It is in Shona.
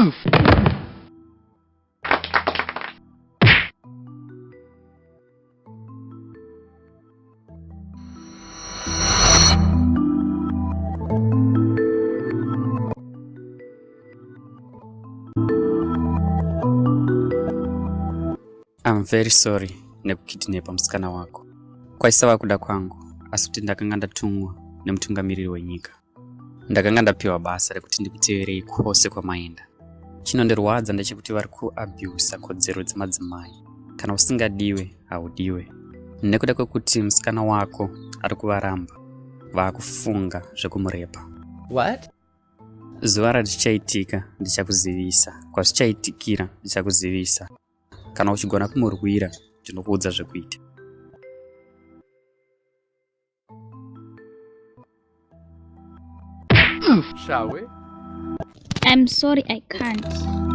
I'm very sorry nekukidnepa musikana wako. Kwaisava kuda kwangu, asi kuti ndakanga ndatumwa nemutungamiriri wenyika. Ndakanga ndapiwa basa rekuti ndikuteverei kwose kwamaenda. Chinondirwadza ndechekuti vari kuabhusa kodzero dzemadzimai. Kana usingadiwe haudiwe. Nekuda kwekuti musikana wako ari kuvaramba, vakufunga zvekumurepa. What? Zuva razvichaitika ndichakuzivisa. Kwazvichaitikira ndichakuzivisa. Kana uchigona kumurwira, ndinokuudza zvekuita. Shall we? I'm sorry, I can't.